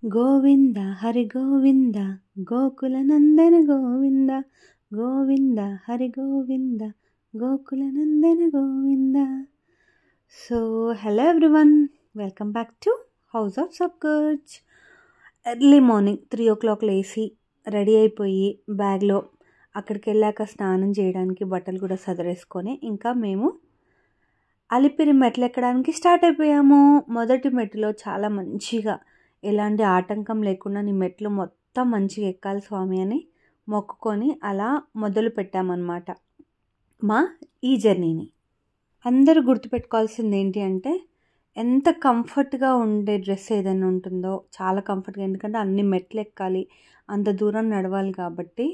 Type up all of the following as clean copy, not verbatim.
Govinda Hari Govinda Gokula Nandana Govinda Govinda Hari Govinda Gokula Nandana Govinda. So hello everyone, welcome back to house of Subkarz. Early morning 3 o'clock లేసి ready అయిపోయి బ్యాగ్లో అక్కడికి వెళ్ళాక స్నానం చేయడానికి బట్టలు కూడా సదరేసుకొని ఇంకా మేము అలిపిరి మెట్లు ఎక్కడానికి స్టార్ట్ అయిపోయాము. మొదటి మెట్టులో చాలా మంచిగా ఎలాంటి ఆటంకం లేకుండా నీ మెట్లు మొత్తం మంచిగా ఎక్కాలి స్వామి అని మొక్కుకొని అలా మొదలు పెట్టామన్నమాట ఈ జర్నీని. అందరూ గుర్తుపెట్టుకోవాల్సింది ఏంటి అంటే, ఎంత కంఫర్ట్గా ఉండే డ్రెస్ ఏదైనా ఉంటుందో చాలా కంఫర్ట్గా, ఎందుకంటే అన్ని మెట్లు ఎక్కాలి, అంత దూరం నడవాలి కాబట్టి.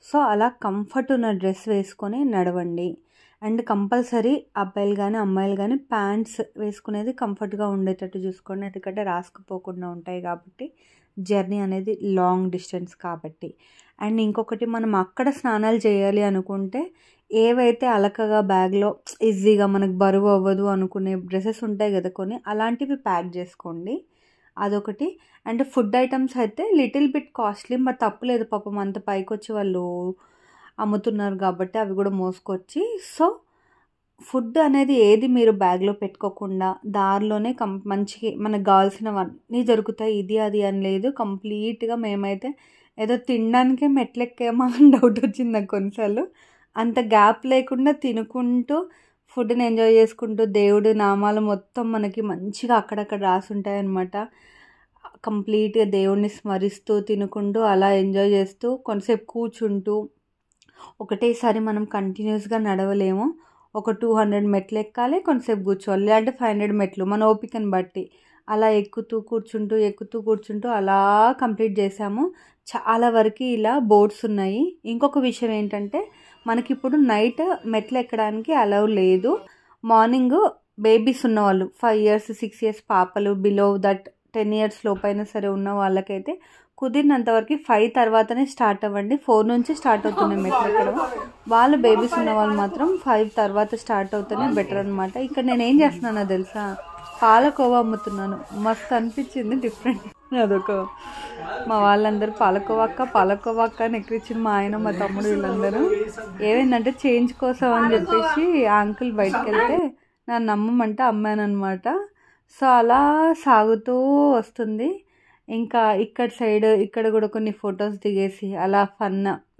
సో అలా కంఫర్ట్ ఉన్న డ్రెస్ వేసుకొని నడవండి. అండ్ కంపల్సరీ అబ్బాయిలు కానీ అమ్మాయిలు కానీ ప్యాంట్స్ వేసుకునేది కంఫర్ట్గా ఉండేటట్టు చూసుకోండి, ఎందుకంటే రాసుకుపోకుండా ఉంటాయి కాబట్టి, జర్నీ అనేది లాంగ్ డిస్టెన్స్ కాబట్టి. అండ్ ఇంకొకటి, మనం అక్కడ స్నానాలు చేయాలి అనుకుంటే ఏవైతే అలకగా బ్యాగ్లో ఈజీగా మనకు బరువు అవ్వదు అనుకునే డ్రెస్సెస్ ఉంటాయి కదా కొన్ని, అలాంటివి ప్యాక్ చేసుకోండి, అదొకటి. అండ్ ఫుడ్ ఐటమ్స్ అయితే లిటిల్ బిట్ కాస్ట్లీ, మరి తప్పులేదు పాపం, అంత పైకి వచ్చి వాళ్ళు అమ్ముతున్నారు కాబట్టి అవి కూడా మోసుకొచ్చి. సో ఫుడ్ అనేది ఏది మీరు బ్యాగ్లో పెట్టుకోకుండా దారిలోనే మంచిగా మనకు కావాల్సినవన్నీ దొరుకుతాయి, ఇది అది అని లేదు. కంప్లీట్గా మేమైతే ఏదో తినడానికే మెట్లెక్కామా అని డౌట్ వచ్చింది నాకు కొన్నిసార్లు. అంత గ్యాప్ లేకుండా తినుకుంటూ ఫుడ్ని ఎంజాయ్ చేసుకుంటూ దేవుడు నామాలు మొత్తం మనకి మంచిగా అక్కడక్కడ రాసి ఉంటాయన్నమాట. కంప్లీట్గా దేవుడిని స్మరిస్తూ తినుకుంటూ అలా ఎంజాయ్ చేస్తూ కొంతసేపు కూర్చుంటూ, ఒకటేసారి మనం కంటిన్యూస్గా నడవలేము, ఒక 200 మెట్లు ఎక్కాలి, కొంతసేపు కూర్చోవాలి, లేదంటే 500 మెట్లు మన ఓపికను బట్టి అలా ఎక్కుతూ కూర్చుంటూ అలా కంప్లీట్ చేసాము. చాలా వరకు ఇలా బోర్డ్స్ ఉన్నాయి. ఇంకొక విషయం ఏంటంటే, మనకి ఇప్పుడు నైట్ మెట్లు ఎక్కడానికి అలౌ లేదు. మార్నింగ్ బేబీస్ ఉన్నవాళ్ళు 5 years 6 years పాపలు, బిలో దట్ 10 years లోపైనా సరే ఉన్న వాళ్ళకైతే కుదిరినంత వరకు 5 తర్వాతనే స్టార్ట్ అవ్వండి. 4 నుంచి స్టార్ట్ అవుతున్నాయి మెట్లు ఎక్కడం. వాళ్ళు బేబీస్ ఉన్న వాళ్ళు మాత్రం 5 తర్వాత స్టార్ట్ అవుతేనే బెటర్ అనమాట. ఇక్కడ నేను ఏం చేస్తున్నానో తెలుసా, పాలకోవా అమ్ముతున్నాను. మస్తు అనిపించింది, డిఫరెంట్. అదొక మా వాళ్ళందరూ పాలకోవా అక్క అని ఎక్కించిన మా ఆయన మా తమ్ముడు వీళ్ళందరూ. ఏమైందంటే చేంజ్ కోసం అని చెప్పేసి ఆ అంకుల్ బయటకు వెళ్తే నన్ను నమ్మమంటే అమ్మానమాట. సో అలా సాగుతూ వస్తుంది. ఇంకా ఇక్కడ కూడా కొన్ని ఫొటోస్ దిగేసి అలా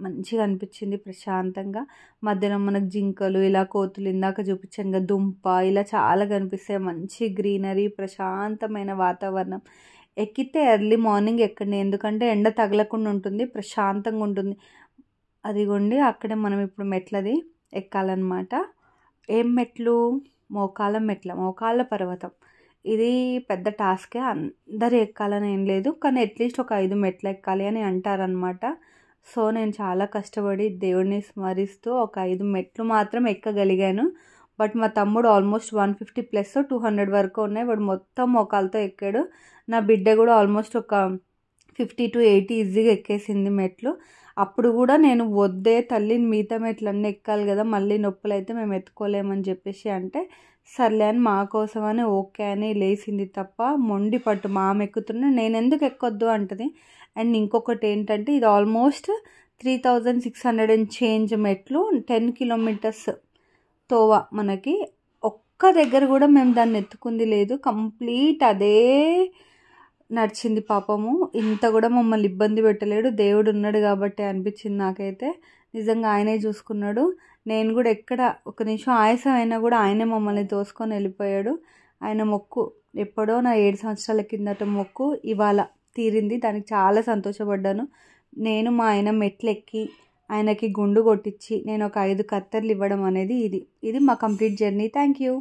మంచిగా అనిపించింది, ప్రశాంతంగా. మధ్యలో మనకు జింకలు, ఇలా కోతులు, ఇందాక చూపించాను కదా దుంప, ఇలా చాలా కనిపిస్తాయి. మంచి గ్రీనరీ, ప్రశాంతమైన వాతావరణం. ఎక్కితే ఎర్లీ మార్నింగ్ ఎక్కండి, ఎందుకంటే ఎండ తగలకుండా ఉంటుంది, ప్రశాంతంగా ఉంటుంది. అదిగోండి అక్కడే మనం ఇప్పుడు మెట్లది ఎక్కాలన్నమాట. ఏం మెట్లు? మోకాళ్ళ పర్వతం. ఇది పెద్ద టాస్కే, అందరు ఎక్కాలని ఏం లేదు, కానీ అట్లీస్ట్ ఒక 5 మెట్లు ఎక్కాలి అని అంటారనమాట. సో నేను చాలా కష్టపడి దేవుడిని స్మరిస్తూ ఒక 5 మెట్లు మాత్రం ఎక్కగలిగాను. బట్ మా తమ్ముడు ఆల్మోస్ట్ 150+ 200 వరకు ఉన్నాయి, వాడు మొత్తం మోకాలతో ఎక్కాడు. నా బిడ్డ కూడా ఆల్మోస్ట్ ఒక 50 to 80 ఈజీగా ఎక్కేసింది మెట్లు. అప్పుడు కూడా నేను వద్దే తల్లి, మిగతా మెట్లు అన్నీ ఎక్కాలి కదా, మళ్ళీ నొప్పులు అయితే మేము ఎత్తుకోలేమని చెప్పేసి అంటే, సర్లే అని మా కోసం అని ఓకే అని లేచింది తప్ప, మొండి పట్టు మా ఆమె ఎక్కుతున్నా నేను ఎందుకు ఎక్కొద్దు అంటది. అండ్ ఇంకొకటి ఏంటంటే, ఇది ఆల్మోస్ట్ 3600 and change మెట్లు, 10 kilometers తోవ. మనకి ఒక్క దగ్గర కూడా మేము దాన్ని ఎత్తుకుంది లేదు, కంప్లీట్ అదే నడిచింది పాపము. ఇంత కూడా మమ్మల్ని ఇబ్బంది పెట్టలేడు, దేవుడు ఉన్నాడు కాబట్టి అనిపించింది నాకైతే. నిజంగా ఆయనే చూసుకున్నాడు. నేను కూడా ఎక్కడ ఒక నిమిషం ఆయాసం అయినా కూడా ఆయనే మమ్మల్ని తోసుకొని వెళ్ళిపోయాడు. ఆయన మొక్కు ఎప్పుడో నా 7 సంవత్సరాల కిందట మొక్కు ఇవాళ తీరింది, దానికి చాలా సంతోషపడ్డాను. నేను మా ఆయన మెట్లు ఎక్కి ఆయనకి గుండు కొట్టించి నేను ఒక 5 కత్తెరలు ఇవ్వడం అనేది ఇది మా కంప్లీట్ జర్నీ. Thank you.